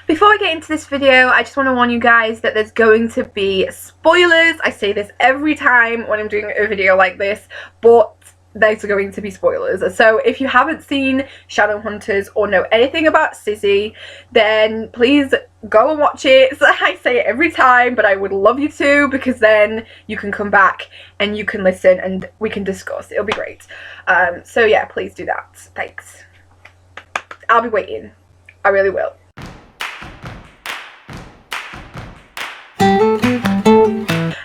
Before I get into this video, I just want to warn you guys that there's going to be spoilers. I say this every time when I'm doing a video like this, but there's going to be spoilers. So if you haven't seen Shadowhunters or know anything about Sizzy, then please go and watch it. So I say it every time, but I would love you to, because then you can come back and you can listen and we can discuss. It'll be great. So yeah, please do that. Thanks. I'll be waiting. I really will.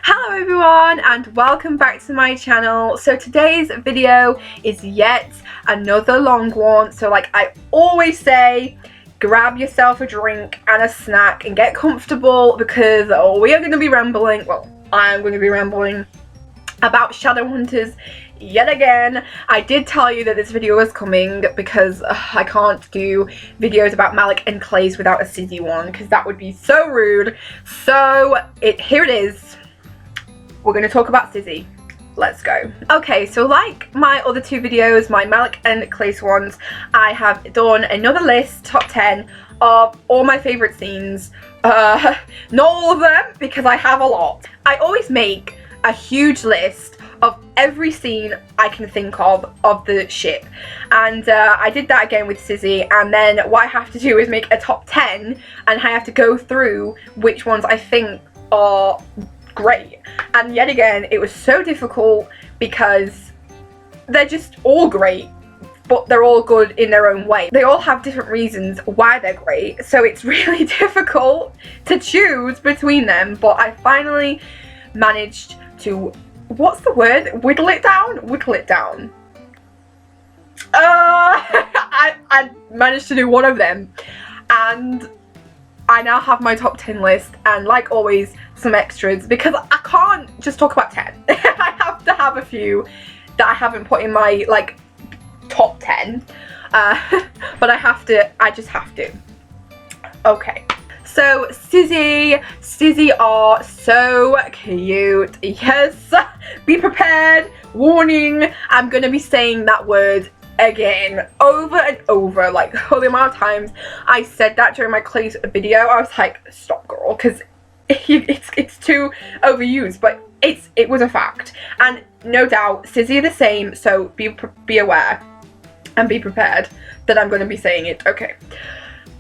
Hello everyone and welcome back to my channel. So today's video is yet another long one. So like I always say, grab yourself a drink and a snack and get comfortable, because we are going to be rambling, well, I'm going to be rambling about Shadowhunters yet again. I did tell you that this video was coming because I can't do videos about Malik and Clay's without a Sizzy one, because that would be so rude. So here it is. We're going to talk about Sizzy. Let's go. Okay, so like my other two videos, my Malik and Clay's ones, I have done another list, top 10 of all my favourite scenes. Not all of them, because I have a lot. I always make a huge list of every scene I can think of the ship, and I did that again with Sizzy, and then what I have to do is make a top 10 and I have to go through which ones I think are great. And yet again, it was so difficult because they're just all great, but they're all good in their own way. They all have different reasons why they're great, so it's really difficult to choose between them. But I finally managed to, what's the word? Whittle it down? Whittle it down. I managed to do one of them, and I now have my top 10 list, and like always, some extras, because I can't just talk about 10. I have to have a few that I haven't put in my like top 10, but I just have to. Okay. So Sizzy are so cute. Yes, be prepared. Warning, I'm gonna be saying that word again over and over. Like the amount of times I said that during my Clay's video, I was like, stop girl, because it's too overused, but it was a fact. And no doubt Sizzy are the same, so be aware and be prepared that I'm going to be saying it. Okay,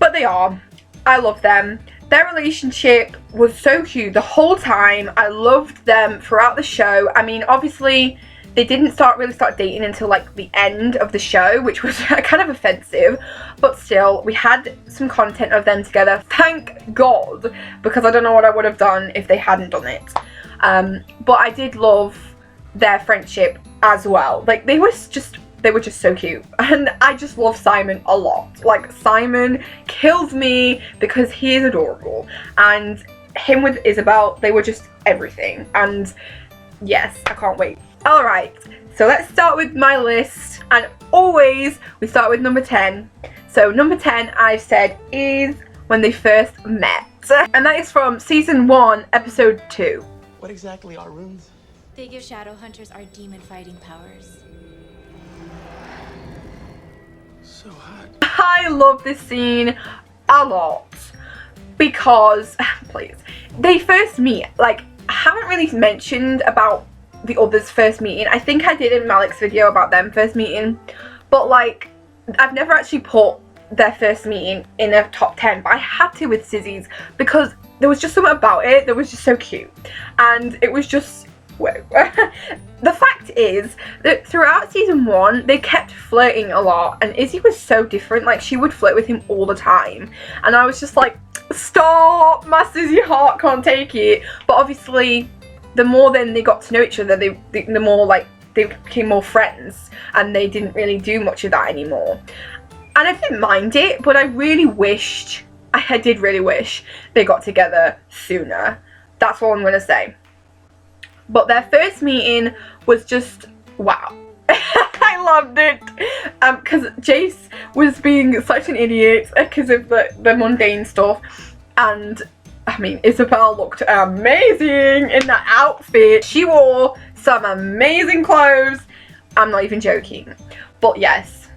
but they are. I love them. Their relationship was so cute the whole time. I loved them throughout the show. I mean, obviously they didn't really start dating until like the end of the show, which was kind of offensive, but still, we had some content of them together, thank God, because I don't know what I would have done if they hadn't done it. But I did love their friendship as well. Like they were just so cute, and I just love Simon a lot. Like Simon kills me because he is adorable, and him with Isabel, they were just everything. And yes, I can't wait. Alright, so let's start with my list, and always we start with number 10. So number 10 I've said is when they first met, and that is from season 1 episode 2. What exactly are runes? They give Shadowhunters our demon fighting powers. So hot. I love this scene a lot because, please, they first meet. Like, I haven't really mentioned about the others' first meeting. I think I did in Malik's video about them first meeting, but like I've never actually put their first meeting in a top 10, but I had to with Sizzy's because there was just something about it that was just so cute, and it was just whoa. The fact is that throughout season 1 they kept flirting a lot, and Izzy was so different. Like she would flirt with him all the time, and I was just like, stop, my Sizzy heart can't take it. But obviously the more then they got to know each other, the more like they became more friends, and they didn't really do much of that anymore. And I didn't mind it, but I did really wish they got together sooner. That's all I'm going to say. But their first meeting was just wow. I loved it, because Jace was being such an idiot because of the mundane stuff, and I mean, Isabel looked amazing in that outfit. She wore some amazing clothes. I'm not even joking. But yes,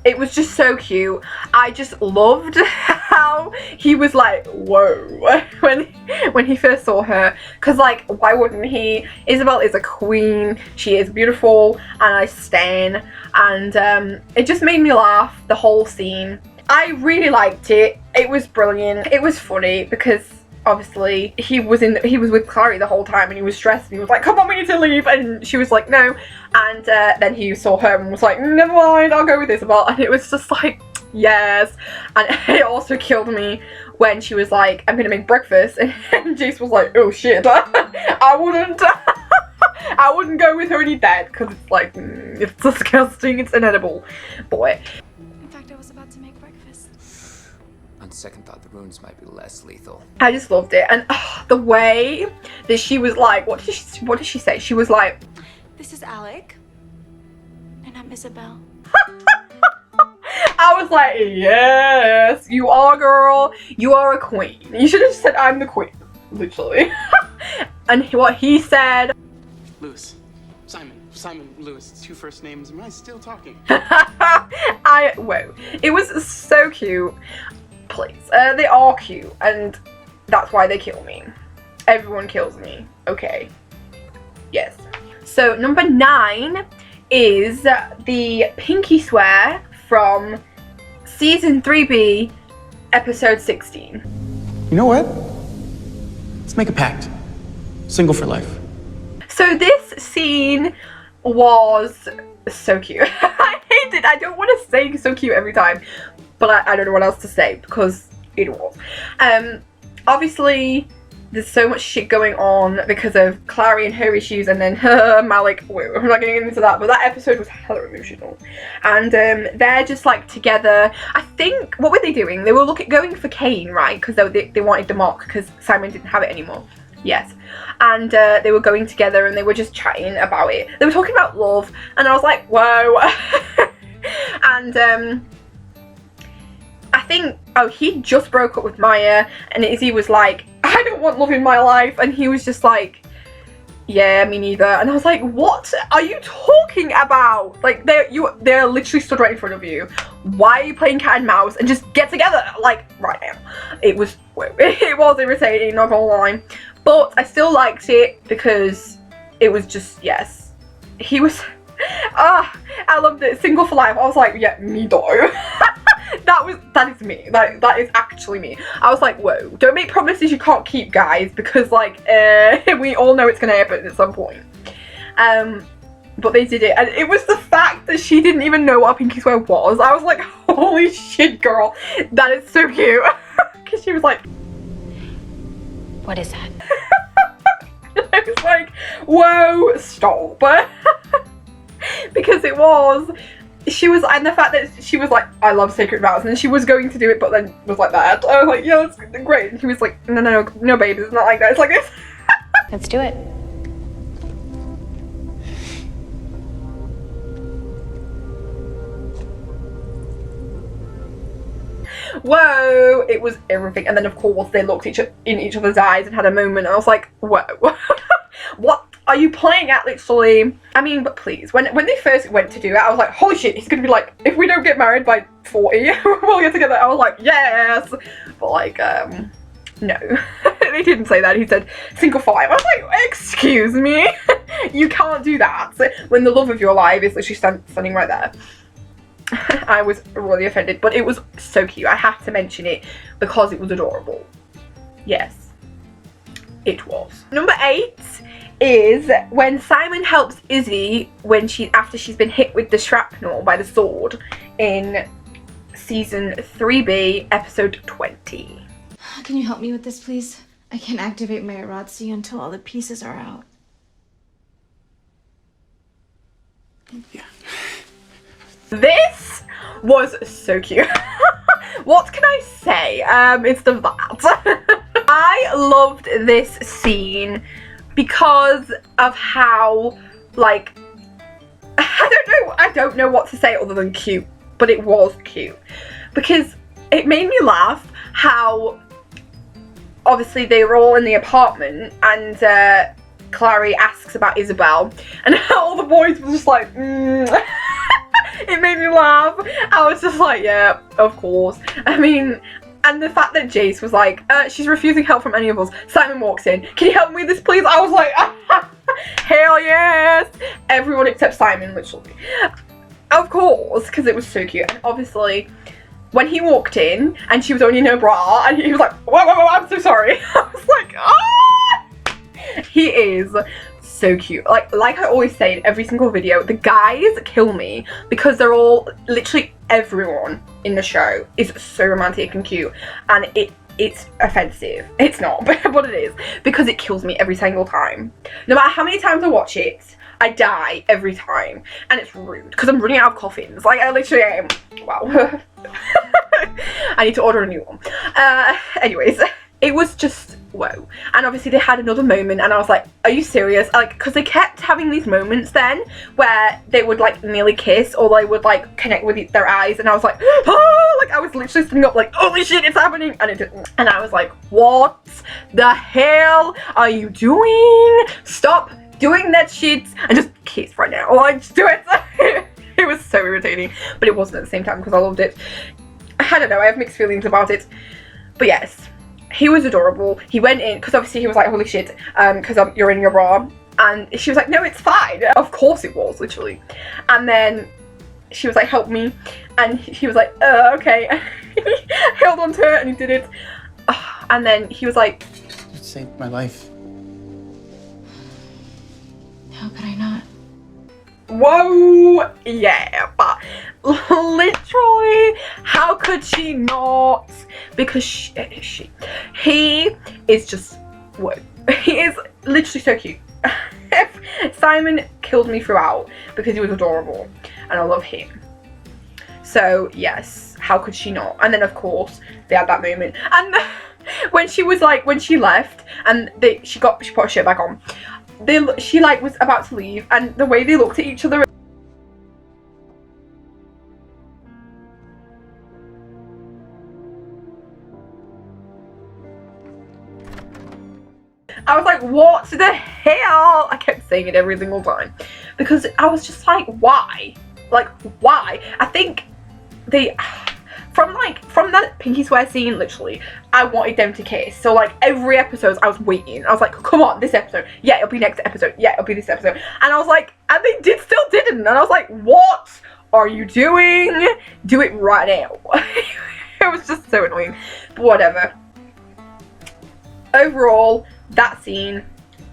it was just so cute. I just loved how he was like, whoa, when he first saw her, because like, why wouldn't he? Isabel is a queen, she is beautiful, and I stan, and it just made me laugh, the whole scene. I really liked it. It was brilliant. It was funny because obviously he was with Clary the whole time and he was stressed and he was like, come on, we need to leave, and she was like, no, and then he saw her and was like, never mind, I'll go with Isabel, and it was just like, yes. And it also killed me when she was like, I'm gonna make breakfast, and Jace was like, oh shit, I wouldn't go with her and eat that, because it's like, it's disgusting, it's inedible, boy. In fact, I was about to make breakfast. On second thought, the runes might be less lethal. I just loved it, and the way that she was like, what did she say? She was like, This is Alec. And I'm Isabel. I was like, yes, you are, girl. You are a queen. You should have just said, I'm the queen, literally. And what he said, Lewis. Simon Lewis. 2 first names. Am I still talking? whoa. It was so cute. Please. They are cute, and that's why they kill me. Everyone kills me. Okay. Yes. So number 9 is the pinky swear from season 3B, episode 16. You know what? Let's make a pact. Single for life. So this scene was so cute. I hate it. I don't want to say so cute every time, but I don't know what else to say because it was. Obviously, there's so much shit going on because of Clary and her issues, and then Malik. Whoa, I'm not getting into that, but that episode was hella emotional. And they're just like together. I think, what were they doing? They were going for Kane, right? Because they wanted the mark because Simon didn't have it anymore. Yes. And they were going together and they were just chatting about it. They were talking about love, and I was like, whoa. And I think, he just broke up with Maya, and Izzy was like, I don't want love in my life, and he was just like, yeah, me neither. And I was like, what are you talking about? Like, they're literally stood right in front of you. Why are you playing cat and mouse? And just get together, like, right now. It was irritating, not gonna lie. But I still liked it because it was just, yes. He was, I loved it. Single for life. I was like, yeah, me too. That is me. That is actually me. I was like, whoa, don't make promises you can't keep, guys, because like, we all know it's gonna happen at some point. But they did it, and it was the fact that she didn't even know what a pinky swear was. I was like, holy shit, girl, that is so cute. Because she was like, What is that? I was like, whoa, stop. Because she was, and the fact that she was like, I love sacred vows, and she was going to do it, but then was like that. I was like, yeah, that's great. And he was like, no, babe, it's not like that. It's like this. Let's do it. Whoa, it was everything. And then of course they looked in each other's eyes and had a moment. I was like, whoa. What are you playing at, literally? I mean, but please, when they first went to do it, I was like, holy shit, he's gonna be like, if we don't get married by 40, we'll get together. I was like, yes. But like, no. They didn't say that. He said single for life. I was like, excuse me. You can't do that when the love of your life is literally standing right there. I was really offended, but it was so cute. I have to mention it because it was adorable. Yes, it was. Number 8 is when Simon helps Izzy after she's been hit with the shrapnel by the sword in season 3B, episode 20. Can you help me with this, please? I can't activate my Eratzi until all the pieces are out. Yeah. This was so cute. What can I say? It's the that. I loved this scene because of how, like, I don't know what to say other than cute, but it was cute because it made me laugh how obviously they were all in the apartment and Clary asks about Isabel and all the boys were just like, It made me laugh. I was just like, yeah, of course. I mean, And the fact that Jace was like, she's refusing help from any of us. Simon walks in. Can you help me with this, please? I was like, hell yes. Everyone except Simon, literally. Of course, because it was so cute. And obviously, when he walked in and she was only in her bra, and he was like, whoa, whoa, whoa, I'm so sorry. I was like, ah! He is so cute. Like I always say in every single video, the guys kill me because they're all, literally everyone in the show is so romantic and cute, and it's offensive. It's not, but it is, because it kills me every single time. No matter how many times I watch it, I die every time, and it's rude because I'm running out of coffins. Like I literally am. Wow. I need to order a new one. Anyways, it was just whoa. And obviously they had another moment, and I was like, are you serious? Like, because they kept having these moments then where they would like nearly kiss, or they would like connect with their eyes, and I was like, oh, like I was literally standing up like, holy shit, it's happening, and it didn't. And I was like, what the hell are you doing? Stop doing that shit and just kiss right now. Like, just do it. It was so irritating, but it wasn't at the same time because I loved it. I don't know, I have mixed feelings about it, but yes, he was adorable. He went in because obviously he was like, holy shit, because you're in your bra, and she was like, no, it's fine. Of course it was, literally. And then she was like, help me, and he was like, okay. He held on to her and he did it, and then he was like, You saved my life. How could I not? whoa, yeah, but literally, how could she not? Because he is just, whoa, he is literally so cute. Simon killed me throughout because he was adorable, and I love him. So yes, how could she not? And then of course they had that moment, and when she was like, when she left and she put her shirt back on, she like was about to leave, and the way they looked at each other, I was like, what the hell? I kept saying it every single time because I was just like, why? Like, why? I think they, from that pinky swear scene, literally, I wanted them to kiss. So like every episode I was waiting. I was like, come on, this episode. Yeah, it'll be next episode. Yeah, it'll be this episode. And I was like, and they still didn't. And I was like, what are you doing? Do it right now. It was just so annoying. But whatever. Overall, that scene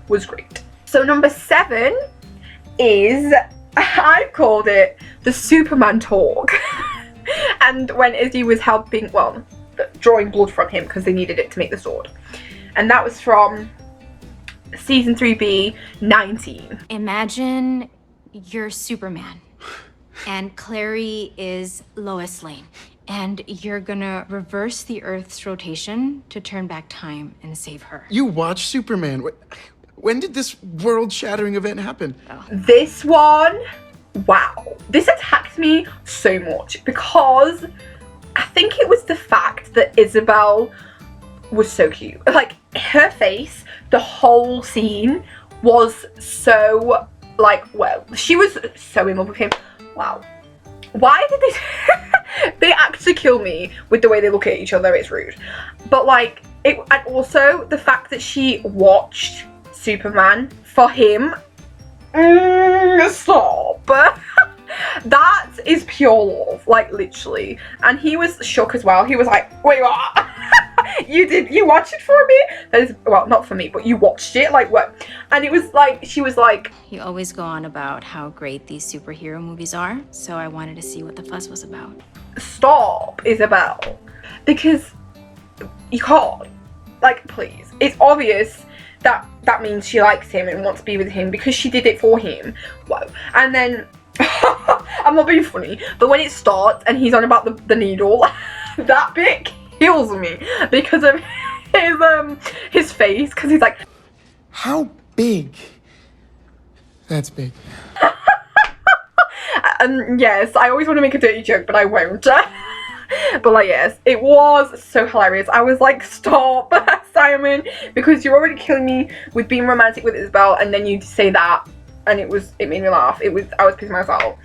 was great. So number 7 is, I called it the Superman talk. And when Izzy was helping, well, drawing blood from him because they needed it to make the sword. And that was from season 3B 19. Imagine you're Superman and Clary is Lois Lane, and you're gonna reverse the Earth's rotation to turn back time and save her. You watch Superman. When did this world-shattering event happen? This one, wow. This attacked me so much because I think it was the fact that Isabel was so cute. Like, her face, the whole scene was so, like, well, she was so in love with him. Wow. Why did they... They actually kill me with the way they look at each other. It's rude. But, like, and also the fact that she watched Superman for him. Stop. That is pure love, like, literally. And he was shook as well. He was like, wait, what? You watched it for me? That is, well, not for me, but you watched it, like, what? And it was like, she was like, You always go on about how great these superhero movies are, so I wanted to see what the fuss was about. stop, Isabel, because you can't, like, please. It's obvious that that means she likes him and wants to be with him because she did it for him. Whoa. And then I'm not being funny, but when it starts and he's on about the needle, that bit kills me because of his face, because he's like, How big? That's big. yes, I always want to make a dirty joke, but I won't. But like, yes, it was so hilarious. I was like, stop, Simon, because you're already killing me with being romantic with Isabel, and then you say that, and it made me laugh. I was pissing myself.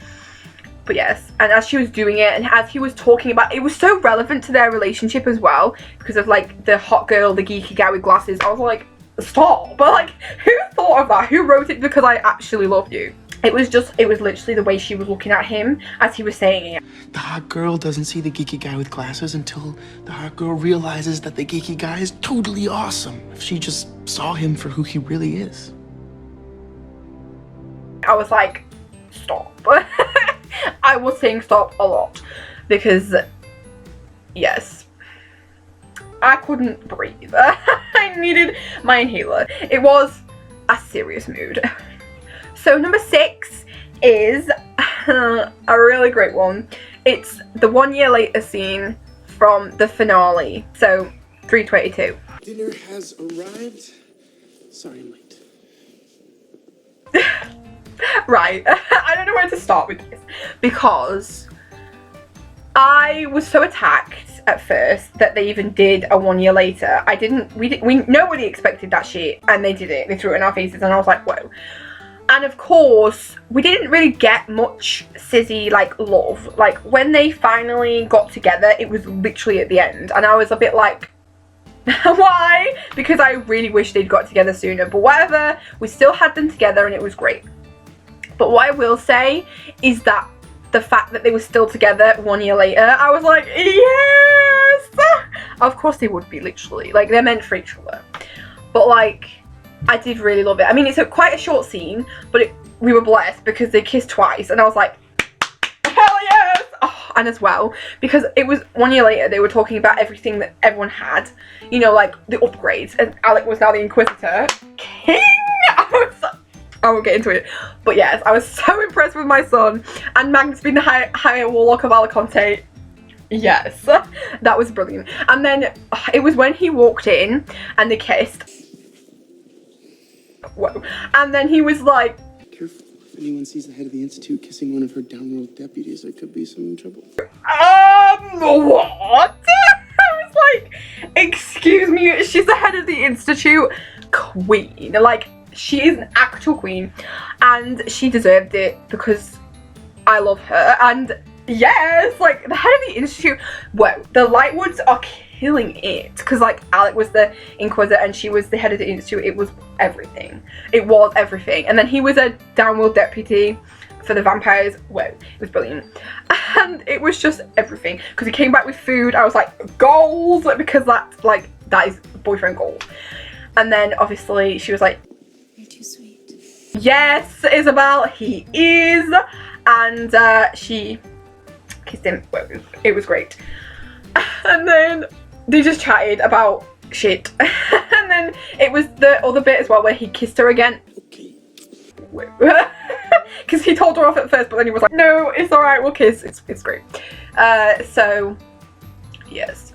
But yes, and as she was doing it and as he was talking about it, was so relevant to their relationship as well, because of like the hot girl, the geeky guy with glasses. I was like, stop. But like, who thought of that? Who wrote it? Because I actually love you. It was literally the way she was looking at him as he was saying it. The hot girl doesn't see the geeky guy with glasses until the hot girl realizes that the geeky guy is totally awesome. If she just saw him for who he really is. I was like, stop. I was saying stop a lot because, yes, I couldn't breathe. I needed my inhaler. It was a serious mood. So number 6 is a really great one. It's the 1 year later scene from the finale. So 3:22. Dinner has arrived. Sorry I'm late. Right, I don't know where to start with this because I was so attacked at first that they even did a 1 year later. Nobody expected that shit, and they did it. They threw it in our faces, and I was like, whoa. And of course, we didn't really get much Sizzy like love. Like when they finally got together, it was literally at the end, and I was a bit like, why? Because I really wish they'd got together sooner. But whatever, we still had them together, and it was great. But what I will say is that the fact that they were still together 1 year later, I was like, yes! Of course they would be, literally. Like, they're meant for each other. But, like, I did really love it. I mean, it's quite a short scene, but we were blessed because they kissed twice. And I was like, hell yes! Oh, and as well, because it was 1 year later, they were talking about everything that everyone had. You know, like, the upgrades. And Alec was now the Inquisitor. King! I won't get into it, but yes, I was so impressed with my son, and Magnus being the higher warlock of Alicante. Yes, that was brilliant. And then it was when he walked in and they kissed. Whoa. And then he was like, Careful, if anyone sees the head of the Institute kissing one of her downworld deputies, there could be some trouble. What? I was like, excuse me, she's the head of the Institute. Queen, like, she is an actual queen, and she deserved it because I love her. And yes, like, the head of the Institute, whoa, the Lightwoods are killing it, because like Alec was the Inquisitor and she was the head of the Institute. It was everything. It was everything. And then he was a downworld deputy for the vampires. Whoa, it was brilliant. And it was just everything, because he came back with food. I was like, goals, because that's like, that is boyfriend goals. And then obviously she was like, You're too sweet. yes, Isabel, he is. And she kissed him. Well, it was great. And then they just chatted about shit. And then it was the other bit as well where he kissed her again. Okay. Because he told her off at first, but then he was like, no, it's alright, we'll kiss. It's great. So, yes.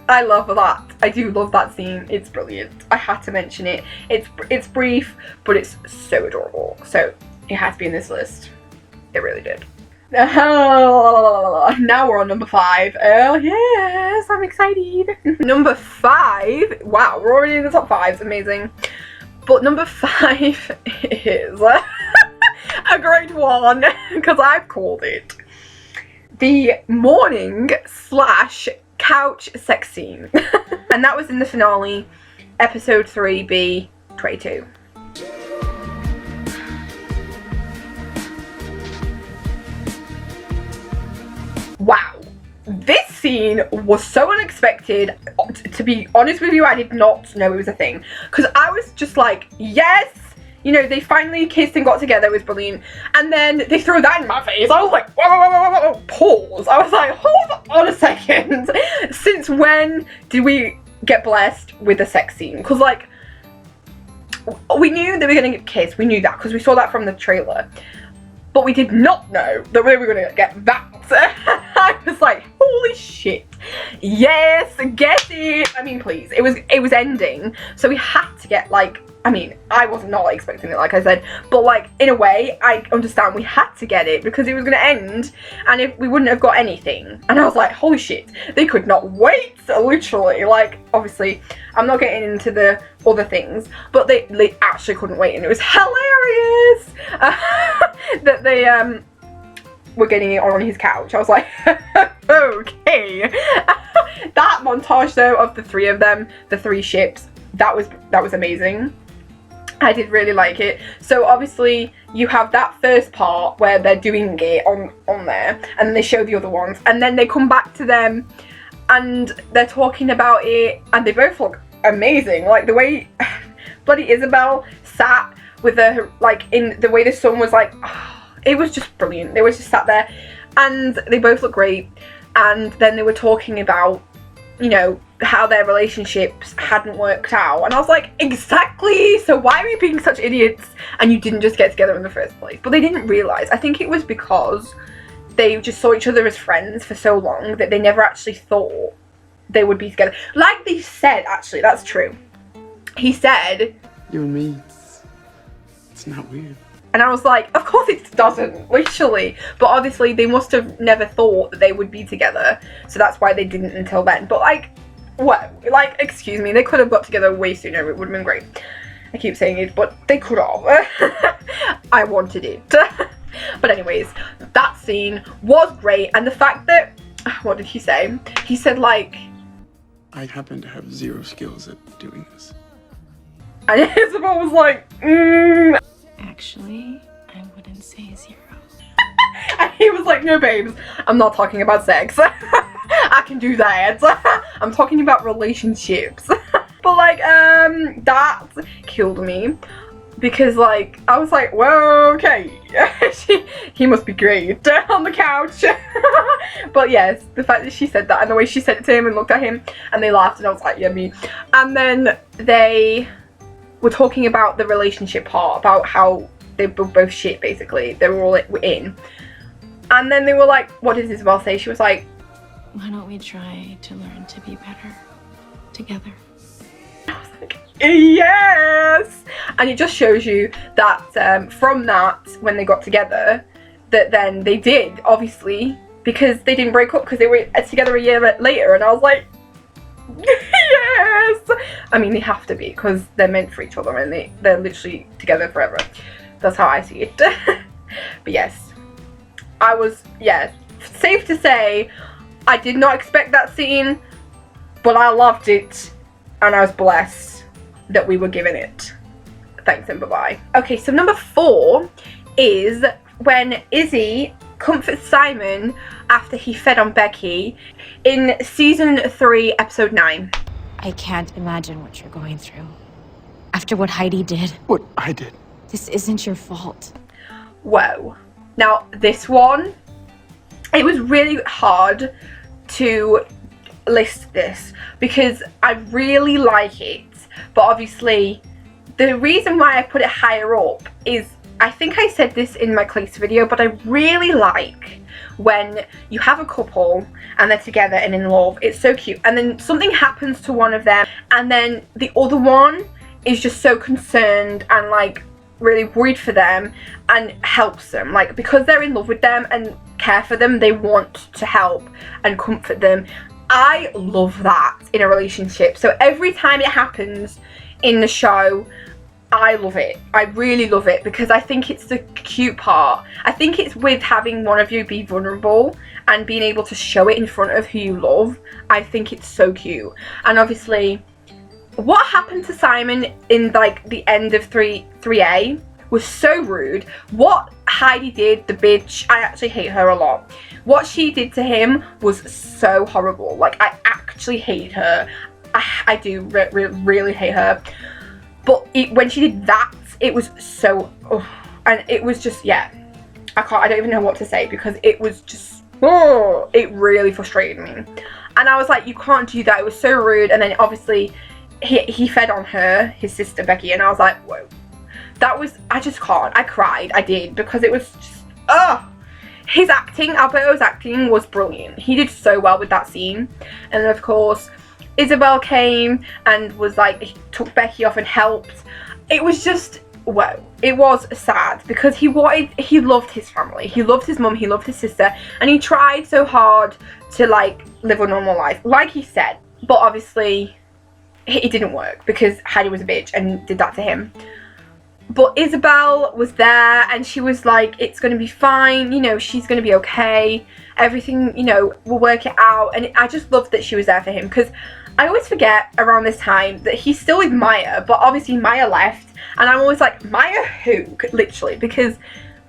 I love that. I do love that scene. It's brilliant. I had to mention it. It's brief, but it's so adorable. So it has to be in this list. It really did. Now we're on number 5. Oh yes, I'm excited. Number 5. Wow, we're already in the top 5. It's amazing. But number 5 is a great one, because I've called it the morning / couch sex scene. And that was in the finale, episode 3B 22. Wow, this scene was so unexpected. To be honest with you, I did not know it was a thing, because I was just like, yes, you know, they finally kissed and got together. It was brilliant. And then they threw that in my face. I was like, whoa, whoa, whoa, whoa, whoa. Pause. I was like, hold on a second. Since when did we get blessed with a sex scene? Because like, we knew they were going to get kissed. We knew that because we saw that from the trailer. But we did not know that we were going to get that. I was like, holy shit. Yes, get it. I mean, please. It was ending. So we had to get like, I mean, I was not expecting it, like I said, but like, in a way, I understand we had to get it because it was going to end, and if we wouldn't have got anything. And I was like, holy shit, they could not wait, literally. Like, obviously, I'm not getting into the other things, but they actually couldn't wait, and it was hilarious that they, were getting it on his couch. I was like, okay. That montage though of the three of them, the three ships, that was amazing. I did really like it. So obviously you have that first part where they're doing it on there, and then they show the other ones, and then they come back to them and they're talking about it, and they both look amazing. Like the way bloody Isabel sat with her, like in the way the sun was like, oh, it was just brilliant. They were just sat there and they both look great. And then they were talking about, you know, how their relationships hadn't worked out, and I was like, exactly, so why are you being such idiots and you didn't just get together in the first place? But they didn't realise. I think it was because they just saw each other as friends for so long that they never actually thought they would be together. Like they said, actually, that's true. He said, You and me, it's not weird. and I was like, of course it doesn't, literally. But obviously they must have never thought that they would be together, so that's why they didn't until then. But like, what? Like, excuse me, they could have got together way sooner. It would have been great. I keep saying it, but they could have. I wanted it. But anyways, that scene was great, and the fact that, what did he say? He said like, I happen to have zero skills at doing this. and Isabel was like, Actually, I wouldn't say zero. And he was like, no babes, I'm not talking about sex. I can do that. I'm talking about relationships. But like, that killed me. Because like, I was like, whoa, okay. He must be great on the couch. But yes, the fact that she said that and the way she said it to him and looked at him and they laughed, and I was like, yeah, me. And then they were talking about the relationship part, about how they were both shit basically. They were all in. And then they were like, what did Isabel say? She was like, Why don't we try to learn to be better together? I was like, yes! And it just shows you that from that, when they got together, that then they did, obviously, because they didn't break up, because they were together a year later, and I was like, yes! I mean, they have to be, because they're meant for each other, and they're literally together forever. That's how I see it. But yes, I was, yeah, safe to say, I did not expect that scene, but I loved it, and I was blessed that we were given it. Thanks and bye-bye. Okay, so number 4 is when Izzy comforts Simon after he fed on Becky in season 3, episode 9. I can't imagine what you're going through. After what Heidi did, What I did. this isn't your fault. Whoa. Now, this one, it was really hard to list this because I really like it, but obviously the reason why I put it higher up is, I think I said this in my Clay's video, but I really like when you have a couple and they're together and in love. It's so cute, and then something happens to one of them and then the other one is just so concerned and like really worried for them and helps them, like, because they're in love with them and care for them, they want to help and comfort them. I love that in a relationship. So every time it happens in the show, I love it. I really love it, because I think it's the cute part. I think it's with having one of you be vulnerable and being able to show it in front of who you love. I think it's so cute. And obviously what happened to Simon in like the end of 3A was so rude. What Heidi did, the bitch, I actually hate her a lot. What she did to him was so horrible. Like, I actually hate her. I do really hate her. But when she did that, it was so, and it was just, yeah, I don't even know what to say, because it was just, it really frustrated me. And I was like, you can't do that. It was so rude. And then obviously he fed on her, his sister Becky, and I was like, whoa. That was, I just can't. I cried. I did, because it was just, his acting, Alberto's acting was brilliant. He did so well with that scene. And then of course Isabel came and was like, he took Becky off and helped. It was just, whoa. It was sad, because he loved his family. He loved his mum, he loved his sister, and he tried so hard to like live a normal life, like he said. But obviously it didn't work, because Heidi was a bitch and did that to him. But Isabel was there and she was like, it's going to be fine, you know, she's going to be okay, everything, you know, we'll work it out. And I just loved that she was there for him, because I always forget around this time that he's still with Maya, but obviously Maya left, and I'm always like, Maya who? Literally, because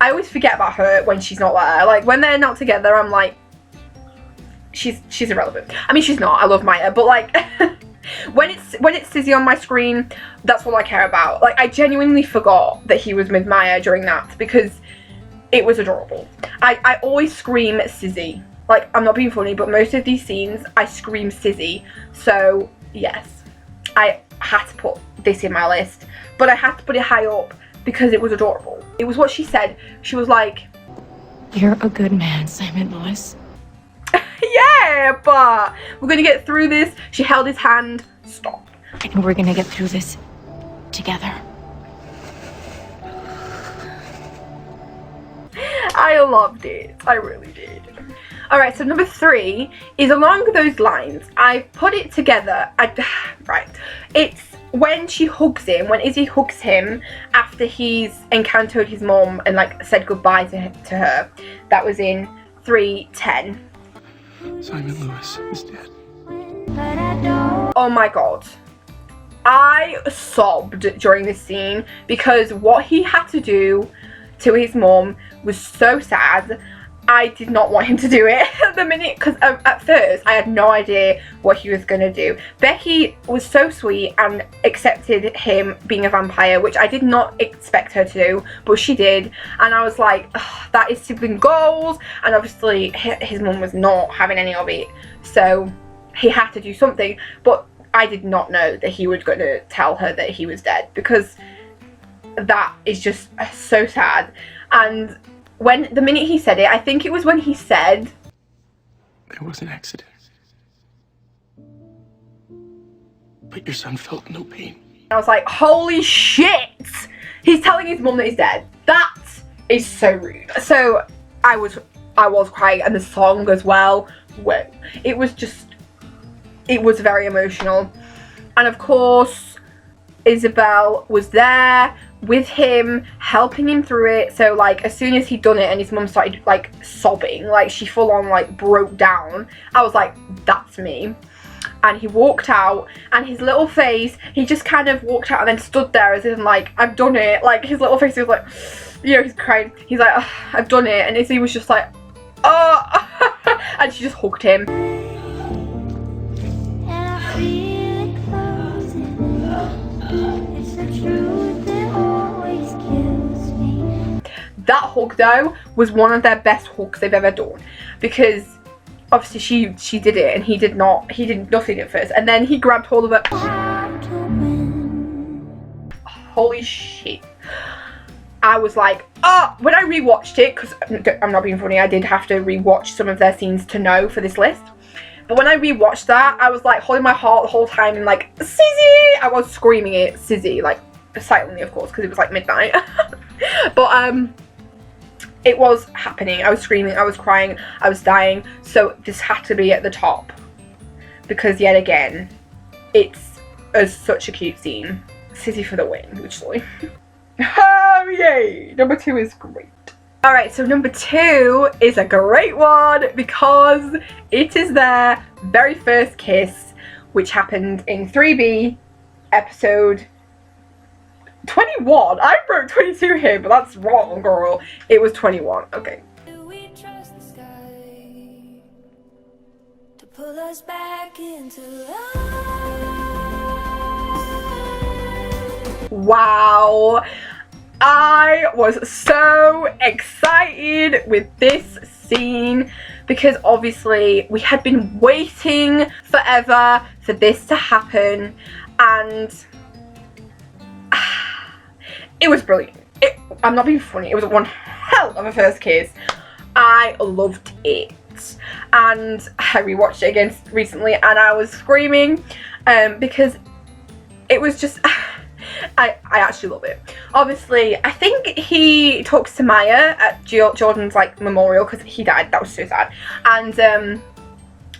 I always forget about her when she's not there. Like, when they're not together, I'm like, she's irrelevant. I mean, she's not, I love Maya, but like, when it's Sizzy on my screen, that's all I care about. Like, I genuinely forgot that he was with Maya during that, because it was adorable. I always scream Sizzy. Like, I'm not being funny, but most of these scenes, I scream Sizzy. So, yes, I had to put this in my list. But I had to put it high up because it was adorable. It was what she said. She was like, You're a good man, Simon Lewis. yeah, but we're gonna get through this. She held his hand. Stop. And we're gonna get through this together. I loved it. I really did. Alright, so number 3 is along those lines. I put it together. Right. It's when she hugs him, when Izzy hugs him after he's encountered his mom and like said goodbye to her. That was in 3:10. Simon Lewis is dead. Oh my god. I sobbed during this scene because what he had to do to his mom was so sad. I did not want him to do it at the minute, because at first I had no idea what he was going to do. Becky was so sweet and accepted him being a vampire, which I did not expect her to do, but she did. And I was like, that is sibling goals. And obviously his mum was not having any of it, so he had to do something. But I did not know that he was going to tell her that he was dead, because that is just so sad. And when the minute he said it, I think it was when he said, There was an accident, but your son felt no pain. I was like, holy shit! He's telling his mum that he's dead. That is so rude. So I was crying, and the song as well. Whoa. It was very emotional. And of course, Isabel was there with him, helping him through it. So like, as soon as he'd done it and his mum started like sobbing, like she full on like broke down, I was like, that's me. And he walked out, and his little face, he just kind of walked out and then stood there as in like, I've done it. Like his little face, he was like, you know, he's crying. He's like, oh, I've done it. And Izzy was just like, oh, and she just hugged him. That hug though was one of their best hugs they've ever done, because obviously she did it and he did nothing at first, and then he grabbed hold of her. Holy shit. I was like, oh, when I rewatched it, because I'm not being funny, I did have to rewatch some of their scenes to know for this list. But when I rewatched that, I was like holding my heart the whole time and like, Sizzy! I was screaming it, Sizzy, like silently of course, because it was like midnight. But it was happening. I was screaming, I was crying, I was dying. So this had to be at the top, because yet again, it's such a cute scene. Sizzy for the win, literally. Oh yay! Number 2 is great. Alright, so number 2 is a great one, because it is their very first kiss, which happened in 3B episode 21. I wrote 22 here, but that's wrong, girl. It was 21. Okay. Pull us back into life. Wow. I was so excited with this scene, because obviously we had been waiting forever for this to happen, and it was brilliant. I'm not being funny, it was one hell of a first kiss. I loved it, and I rewatched it again recently and I was screaming because it was just I actually love it. Obviously, I think he talks to Maya at Jordan's like memorial, because he died. That was so sad. And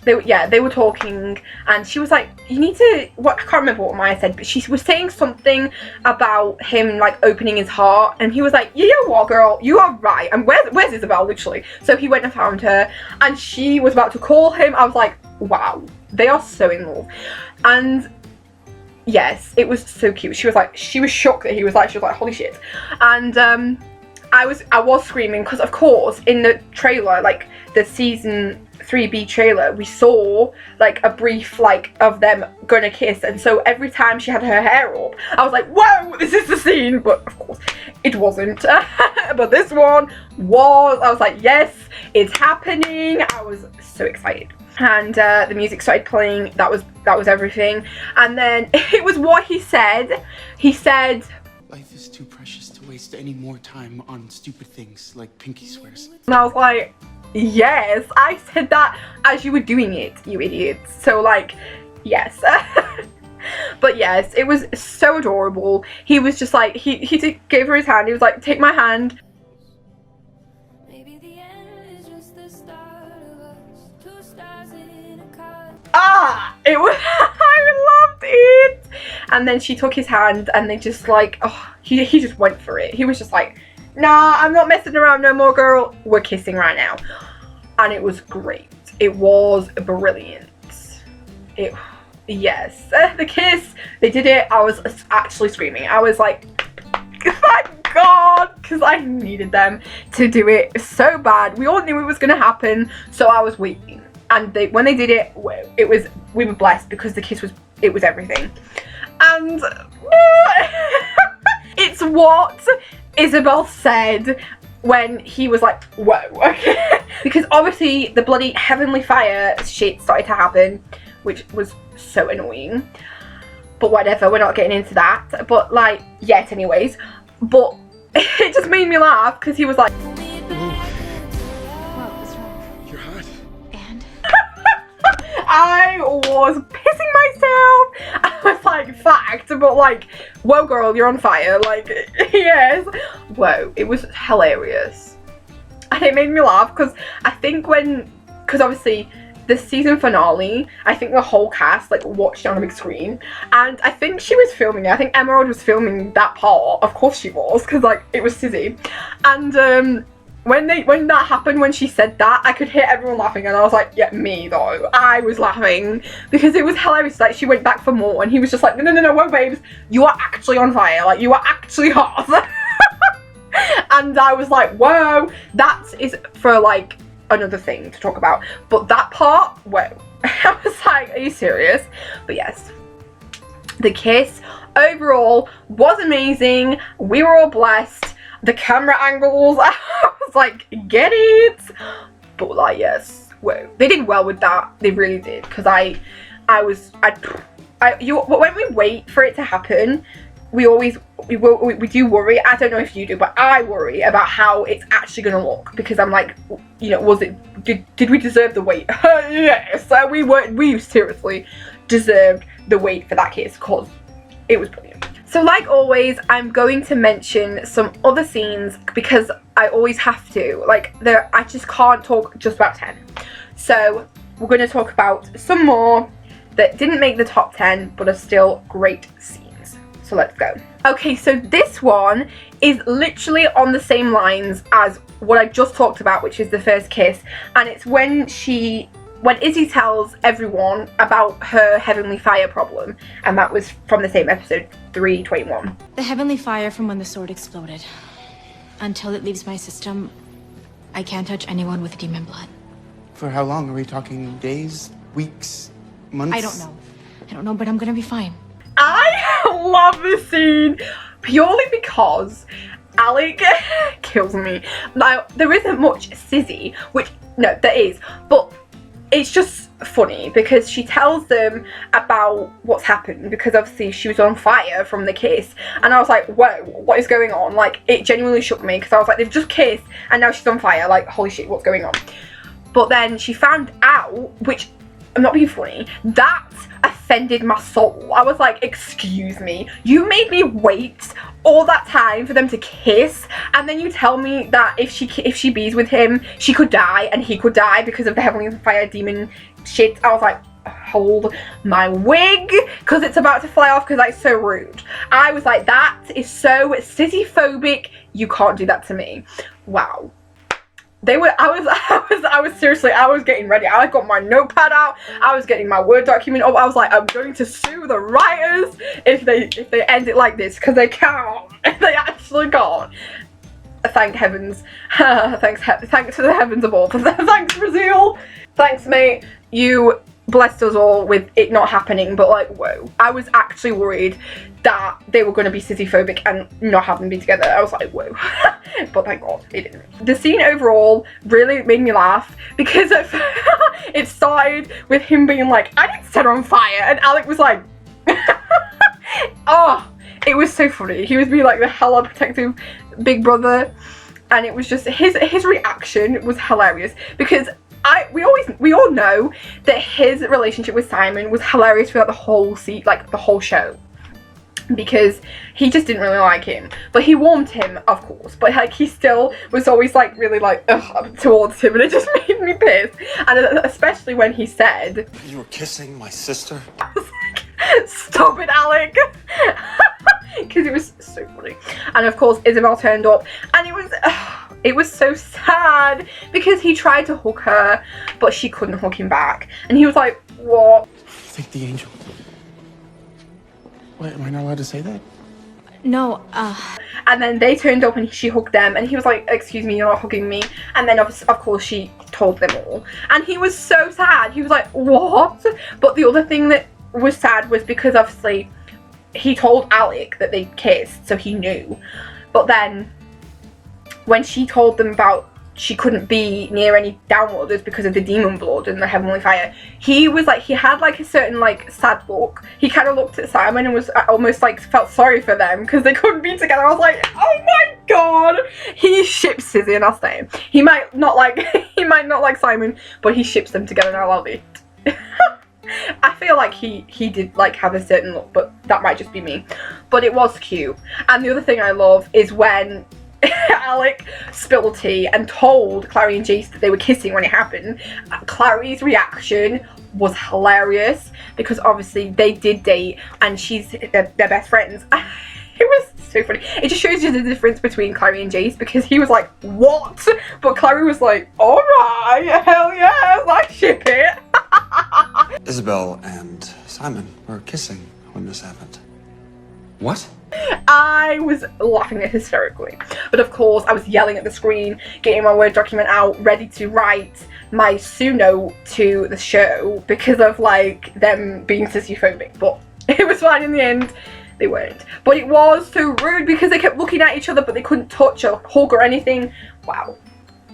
they were talking, and she was like, you need to, I can't remember what Maya said, but she was saying something about him like opening his heart, and he was like, you know what, girl, you are right, and where's Isabel, literally? So he went and found her, and she was about to call him. I was like, wow, they are so in love. And yes, it was so cute. She was shocked that he was like, holy shit. And I was screaming because, of course, in the trailer, like the season 3B trailer, we saw like a brief like of them gonna kiss, and so every time she had her hair up, I was like, whoa, this is the scene. But of course it wasn't. But this one was. I was like, yes, it's happening. I was so excited. And the music started playing. That was everything. And then it was what he said. He said, life is too precious to waste any more time on stupid things like pinky swears. and I was like, yes, I said that as you were doing it, you idiots. So like, yes. But yes, it was so adorable. He was just like, he gave her his hand. He was like, take my hand. It was, I loved it. And then she took his hand, and they just like, oh, he just went for it. He was just like, nah, I'm not messing around no more, girl. We're kissing right now. And it was great. It was brilliant. Yes, the kiss, they did it. I was actually screaming. I was like, thank God, because I needed them to do it so bad. We all knew it was going to happen, so I was waiting. And when they did it, we were blessed, because the kiss was everything. And it's what Isabel said when he was like, whoa, okay. Because obviously the bloody heavenly fire shit started to happen, which was so annoying. But whatever, we're not getting into that. But like, yet anyways. But it just made me laugh, because he was like, I was pissing myself. I was like, fact, but like, whoa, girl, you're on fire. Like, yes. Whoa, it was hilarious. And it made me laugh because I think because obviously the season finale, I think the whole cast like watched it on a big screen, and I think she was filming it. I think Emerald was filming that part. Of course she was, because like it was Sizzy. And when that happened, when she said that, I could hear everyone laughing, and I was like, yeah, me though. I was laughing because it was hilarious. Like, she went back for more, and he was just like, no, whoa, babes, you are actually on fire. Like, you are actually hot. And I was like, whoa, that is for like another thing to talk about. But that part, whoa. I was like, are you serious? But yes, the kiss overall was amazing. We were all blessed. The camera angles, I was like, get it? But like, yes, whoa, they did well with that. They really did, because when we wait for it to happen, we do worry. I don't know if you do, but I worry about how it's actually gonna look, because I'm like, you know, did we deserve the wait? Yes, we seriously deserved the wait for that kiss, because it was brilliant. So like always, I'm going to mention some other scenes, because I always have to. Like, I just can't talk just about 10. So we're going to talk about some more that didn't make the top 10, but are still great scenes. So let's go. Okay, so this one is literally on the same lines as what I just talked about, which is the first kiss. And it's when Izzy tells everyone about her heavenly fire problem, and that was from the same episode 321. The heavenly fire from when the sword exploded. Until it leaves my system, I can't touch anyone with demon blood. For how long? Are we talking days, weeks, months? I don't know, but I'm gonna be fine. I love this scene purely because Alec kills me. Now, there isn't much Sizzy, no, there is, but it's just funny because she tells them about what's happened, because obviously she was on fire from the kiss, and I was like, whoa, what is going on? Like, it genuinely shook me, because I was like, they've just kissed and now she's on fire. Like, holy shit, what's going on? But then she found out, which I'm not being funny, that offended my soul. I was like, excuse me, you made me wait all that time for them to kiss, and then you tell me that if she bees with him, she could die and he could die because of the heavenly fire demon shit. I was like, hold my wig, because it's about to fly off, because that's so rude. I was like, that is so Sizzy-phobic. You can't do that to me. Wow. I was seriously, I was getting ready. I got my notepad out. I was getting my Word document up. I was like, I'm going to sue the writers if they end it like this, because they can't. They actually can't. Thank heavens. Thanks to the heavens above. Thanks, Brazil. Thanks, mate. You blessed us all with it not happening, but like, whoa. I was actually worried that they were going to be Sizzy-phobic and not have them be together. I was like, whoa. But thank God it didn't. The scene overall really made me laugh because it started with him being like, I didn't set her on fire, and Alec was like, oh, it was so funny. He was being like the hella protective big brother, and it was just his reaction was hilarious because we all know that his relationship with Simon was hilarious throughout the whole the whole show, because he just didn't really like him, but he warmed him, of course, but like he still was always like really like towards him, and it just made me pissed. And especially when he said, "You were kissing my sister." I was like, stop it, Alec. Because it was so funny. And of course Isabel turned up, and it was so sad because he tried to hug her, but she couldn't hug him back, and he was like, what? Thank the angel. What, am I not allowed to say that? No, And then they turned up and she hugged them, and he was like, excuse me, you're not hugging me. And then of course she told them all, and he was so sad. He was like, what? But the other thing that was sad was because obviously he told Alec that they kissed, so he knew. But then when she told them about she couldn't be near any downwarders because of the demon blood and the heavenly fire, he was like, he had like a certain like sad look. He kind of looked at Simon and was almost like felt sorry for them because they couldn't be together. I was like, oh my god, he ships Sizzy, and I'll say he might not like Simon, but he ships them together, and I love it. I feel like he did like have a certain look, but that might just be me. But it was cute. And the other thing I love is when Alec spilled tea and told Clary and Jace that they were kissing when it happened. Clary's reaction was hilarious because obviously they did date and they're best friends. It was so funny. It just shows you the difference between Clary and Jace, because he was like, what? But Clary was like, alright, hell yes, I ship it. Isabel and Simon were kissing when this happened. What? I was laughing at hysterically. But of course, I was yelling at the screen, getting my Word document out, ready to write my Sue note to the show because of like them being Sizzy-phobic. But it was fine in the end. They weren't. But it was so rude because they kept looking at each other, but they couldn't touch or hug or anything. Wow.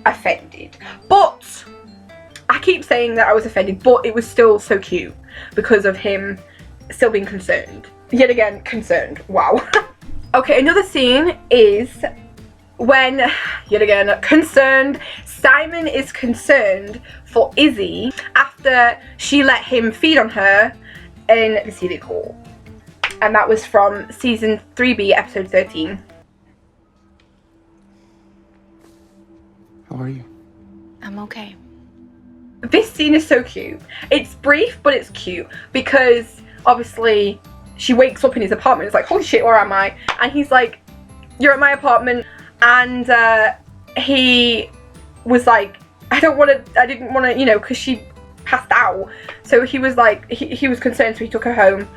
Offended. But I keep saying that I was offended, but it was still so cute because of him still being concerned. Yet again, concerned. Wow. Okay, another scene is when, yet again, concerned. Simon is concerned for Izzy after she let him feed on her in the CD hall. And that was from season 3B, episode 13. How are you? I'm okay. This scene is so cute. It's brief, but it's cute because obviously she wakes up in his apartment. It's like, holy shit, where am I? And he's like, you're at my apartment. And he was like, I didn't want to, you know, because she passed out. So he was like, he was concerned, so he took her home.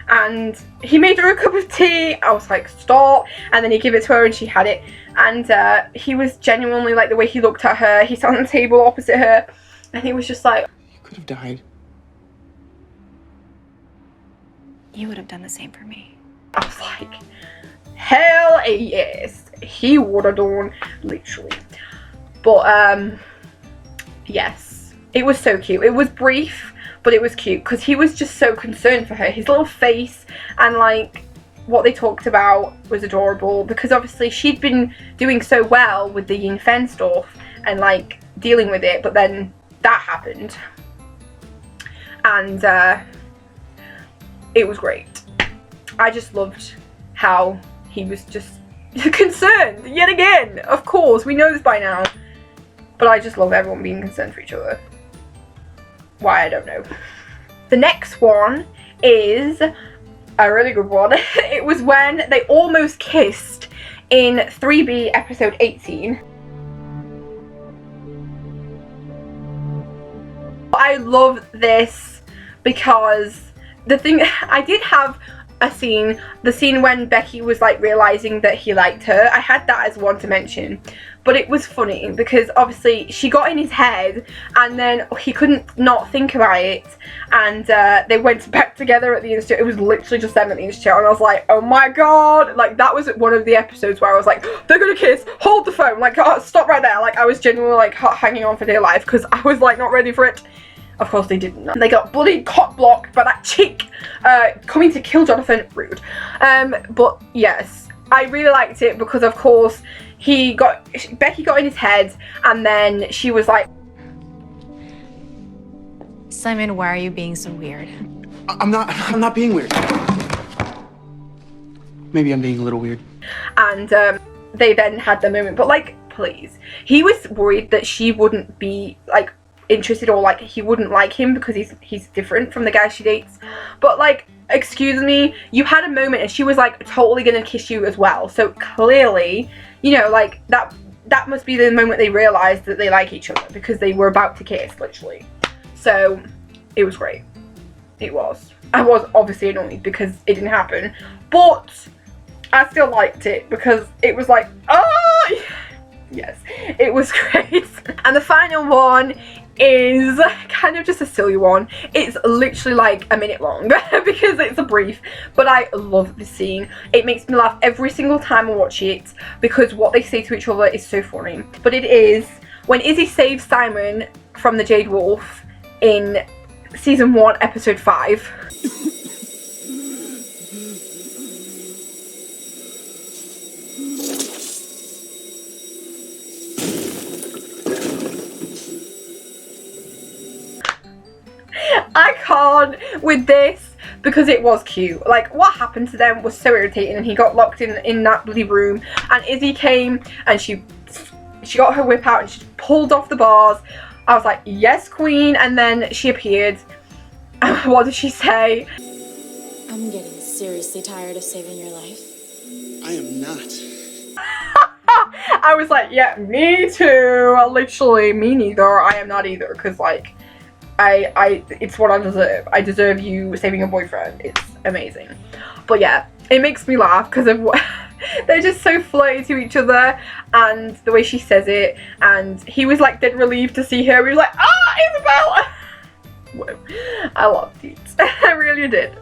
And he made her a cup of tea. I was like, stop. And then he gave it to her and she had it. And he was genuinely like, the way he looked at her, he sat on the table opposite her. And he was just like, You could have died. You would have done the same for me. I was like, hell yes. He would have done, literally. But, yes. It was so cute. It was brief, but it was cute because he was just so concerned for her. His little face and like what they talked about was adorable because obviously she'd been doing so well with the Yin Fen stuff and like dealing with it, but then that happened. and it was great. I just loved how he was just concerned yet again. Of course, we know this by now, but I just love everyone being concerned for each other. Why, I don't know. The next one is a really good one. It was when they almost kissed in 3B episode 18. I love this because the thing, I did have a scene, the scene when Becky was like realizing that he liked her. I had that as one to mention, but it was funny because obviously she got in his head and then he couldn't not think about it, and they went back together at the institute. It was literally just them at the institute, and I was like, oh my god, like that was one of the episodes where I was like, they're gonna kiss, hold the phone, like oh, stop right there. Like I was genuinely like hanging on for dear life because I was like not ready for it. Of course they didn't. They got bloody cock blocked by that chick coming to kill Jonathan. Rude. But yes, I really liked it because of course Becky got in his head, and then she was like, Simon, why are you being so weird? I'm not being weird. Maybe I'm being a little weird. And they then had the moment, but like, please. He was worried that she wouldn't be like interested, or like he wouldn't like him because he's different from the guy she dates. But like, excuse me, you had a moment and she was like totally gonna kiss you as well, so clearly, you know, like that must be the moment they realized that they like each other, because they were about to kiss literally. So it was great. It was. I was obviously annoyed because it didn't happen, but I still liked it because it was like, oh yes, it was great. And the final one is kind of just a silly one. It's literally like a minute long because it's a brief, but I love this scene. It makes me laugh every single time I watch it because what they say to each other is so funny. But it is when Izzy saves Simon from the Jade Wolf in season 1 episode 5. I can't with this because it was cute. Like what happened to them was so irritating, and he got locked in that bloody room, and Izzy came and she got her whip out and she pulled off the bars. I was like, yes queen, and then she appeared. What did she say? I'm getting seriously tired of saving your life. I am not. I was like, yeah, me too. Literally, me neither. I am not either, because like it's what I deserve. I deserve you saving a boyfriend. It's amazing. But yeah, it makes me laugh because of what they're just so flirty to each other, and the way she says it, and he was like dead relieved to see her. He was like, ah, Isabel. I loved it. I really did.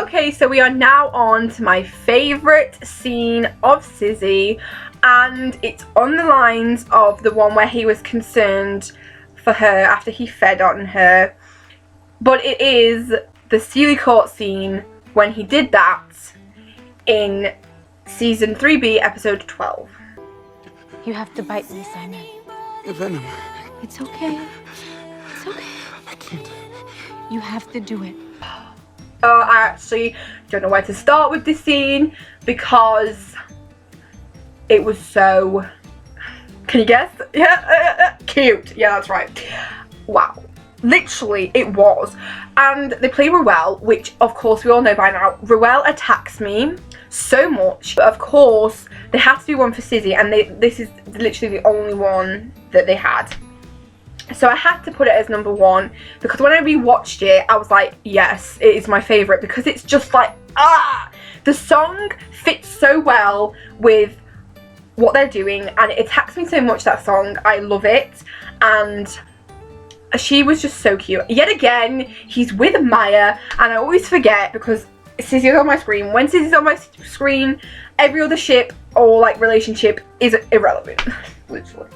Okay, so we are now on to my favourite scene of Sizzy, and it's on the lines of the one where he was concerned for her after he fed on her, but it is the Sealy Court scene when he did that in season 3B episode 12. You have to bite me, Simon. Venom. It's okay. It's okay. I can't. You have to do it. I actually don't know where to start with this scene because it was so, can you guess? Yeah, cute. Yeah, that's right. Wow. Literally, it was. And they play Ruel, which of course we all know by now. Ruel attacks me so much. But of course, they had to do one for Sizzy, and this is literally the only one that they had. So I had to put it as number 1 because when I rewatched it, I was like, yes, it is my favourite because it's just like, the song fits so well with what they're doing, and it attacks me so much, that song. I love it. And she was just so cute. Yet again, he's with Maya, and I always forget because Sizzy's on my screen. When Sizzy's on my screen, every other ship or like relationship is irrelevant. Literally.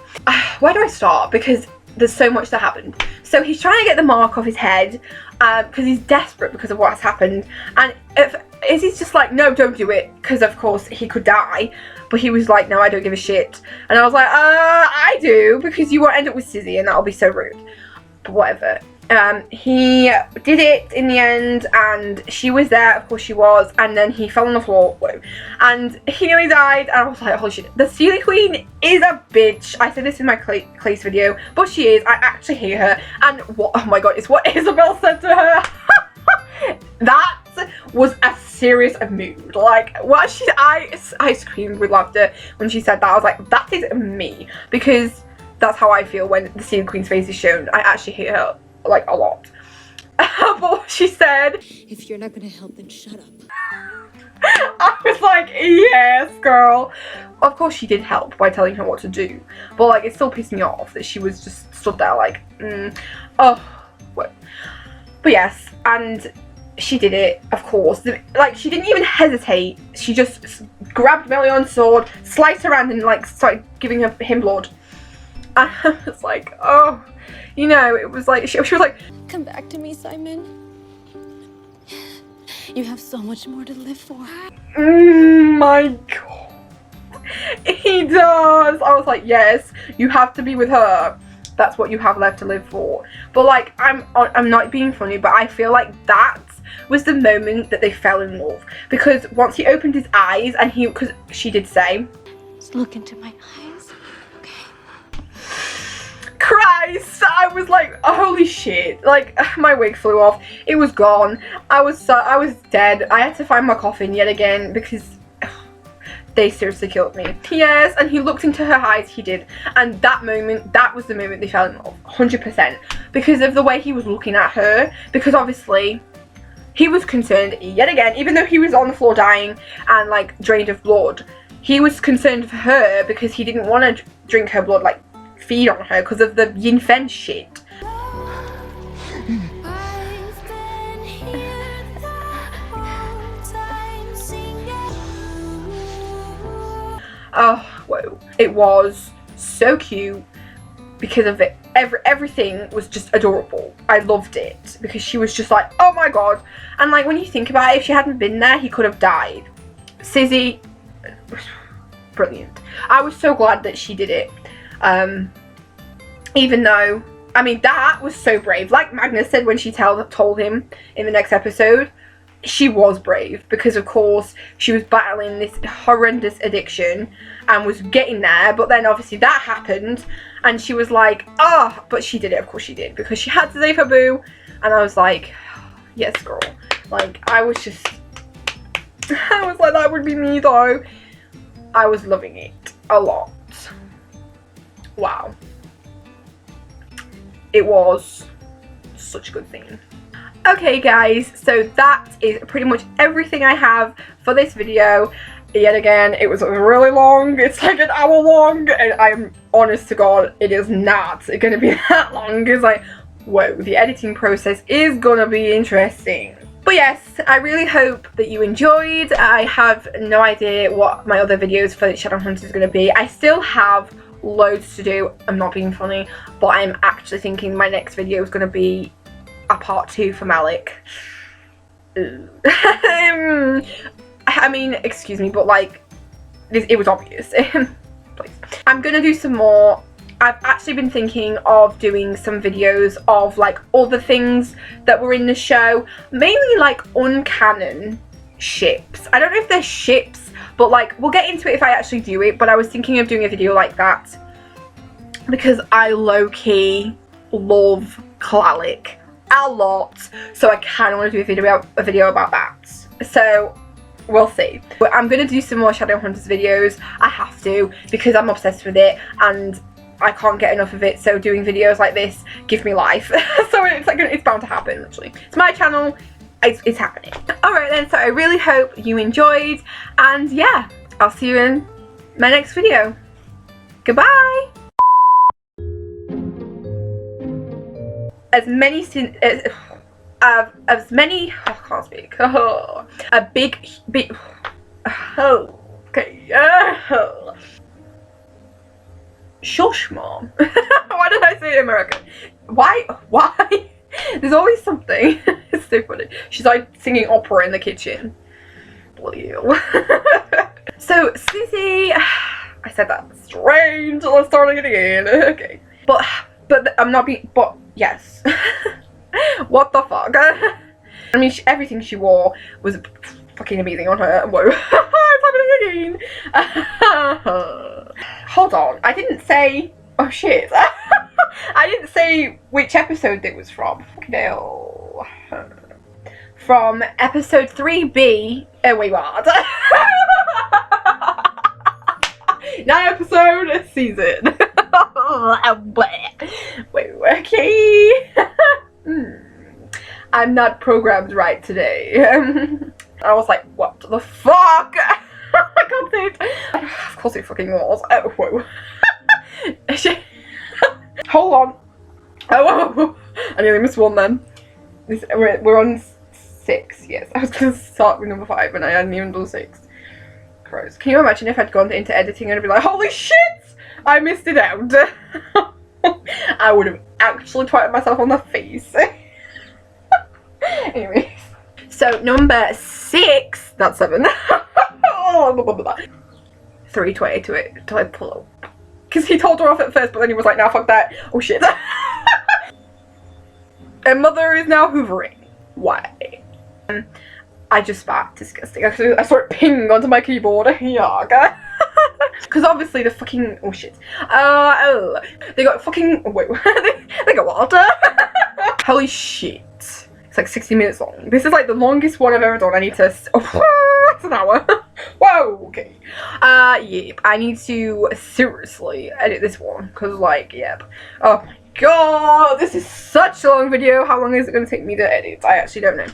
Where do I start? Because there's so much that happened. So he's trying to get the mark off his head because he's desperate because of what has happened, and Izzy's just like, no, don't do it, because of course he could die. But he was like, no, I don't give a shit. And I was like, I do, because you won't end up with Sizzy and that'll be so rude. But whatever. He did it in the end, and she was there, of course she was, and then he fell on the floor, whoa, and he nearly died, and I was like, holy shit, the Sealy Queen is a bitch. I said this in my Clace video, but she is. I actually hate her, and what, oh my god, it's what Isabel said to her. That was a serious mood. Like, what I screamed with laughter when she said that. I was like, that is me, because that's how I feel when the Sealy Queen's face is shown. I actually hate her, like, a lot. But what she said, If you're not gonna help, then shut up. I was like, yes, girl. Of course she did help by telling her what to do, but like, it still pissed me off that she was just stood there like, oh, what? But yes, and she did it, of course. Like, she didn't even hesitate. She just grabbed Melion's sword, sliced around, and like started giving him blood. And I was like, oh, you know, it was like, she was like, Come back to me, Simon. You have so much more to live for. my god, he does. I was like, yes, you have to be with her. That's what you have left to live for. But like, I'm not being funny, but I feel like that was the moment that they fell in love, because once he opened his eyes and because she did say, Just look into my eyes. Christ, I was like, oh, holy shit, like, my wig flew off, it was gone, I was dead. I had to find my coffin yet again, because they seriously killed me. Yes, and he looked into her eyes, he did, and that was the moment they fell in love, 100%, because of the way he was looking at her, because obviously, he was concerned yet again, even though he was on the floor dying and like drained of blood, he was concerned for her because he didn't want to drink her blood, like feed on her, because of the Yin Fen shit. Oh, whoa. It was so cute because of it. Everything was just adorable. I loved it because she was just like, oh my god. And like, when you think about it, if she hadn't been there, he could have died. Sizzy, brilliant. I was so glad that she did it. Even though, I mean, that was so brave. Like Magnus said when she told him in the next episode, she was brave because of course she was battling this horrendous addiction and was getting there, but then obviously that happened and she was like, oh, but she did it, of course she did, because she had to save her boo. And I was like, yes girl. Like, I was like, that would be me though. I was loving it a lot. Wow, it was such a good thing. Okay guys, so that is pretty much everything I have for this video. Yet again, it was really long. It's like an hour long, and I'm honest to God, it is not going to be that long. It's like, whoa, the editing process is going to be interesting. But yes, I really hope that you enjoyed. I have no idea what my other videos for Shadowhunters is going to be. I still have loads to do. I'm not being funny, but I'm actually thinking my next video is going to be a part 2 for Malik. I mean, excuse me, but like, it was obvious. Please. I'm gonna do some more. I've actually been thinking of doing some videos of like other things that were in the show, mainly like uncanon ships. I don't know if they're ships, but like, we'll get into it if I actually do it, but I was thinking of doing a video like that because I low-key love Klalik a lot, so I kind of want to do a video about that. So we'll see. But I'm going to do some more Shadowhunters videos. I have to, because I'm obsessed with it and I can't get enough of it, so doing videos like this give me life. So it's like, it's bound to happen, literally. It's my channel, it's happening. Alright then, so I really hope you enjoyed, and yeah, I'll see you in my next video. Goodbye! As many I can't speak. Oh, a big, oh, okay. Shush, mom. Why did I say it American? Why? There's always something. It's so funny. She's like singing opera in the kitchen. Bloody hell. So, Sizzy, I said that strange. Let's start it again. Okay. But I'm not being, but yes. What the fuck? I mean, everything she wore was fucking amazing on her. Whoa. It's happening again. Hold on. I didn't say... Oh, shit. I didn't say which episode it was from. Fucking hell. From episode 3B. Oh, wait, what? 9-episode season. Wait, okay. I'm not programmed right today. I was like, what the fuck? I can't say it. Of course it fucking was. Oh, whoa. Hold on. Oh, whoa. I nearly missed one then. We're on 6, yes. I was going to start with number 5 and I hadn't even done 6. Gross. Can you imagine if I'd gone into editing and I'd be like, holy shit! I missed it out. I would have actually twatted myself on the face. Anyways. So, number 6, not 7. 320 to it, till I pull up. Because he told her off at first, but then he was like, nah, fuck that. Oh shit. Her mother is now hoovering. Why? I just spat. Disgusting. Actually, I saw it ping onto my keyboard. Yaga. Because obviously the fucking... Oh shit. They got fucking... Wait. They got water. Holy shit. It's like 60 minutes long. This is like the longest one I've ever done. I need to... Oh, that's an hour. Whoa, okay. Yep. I need to seriously edit this one. Because, like, yep. Oh my god. This is such a long video. How long is it going to take me to edit? I actually don't know.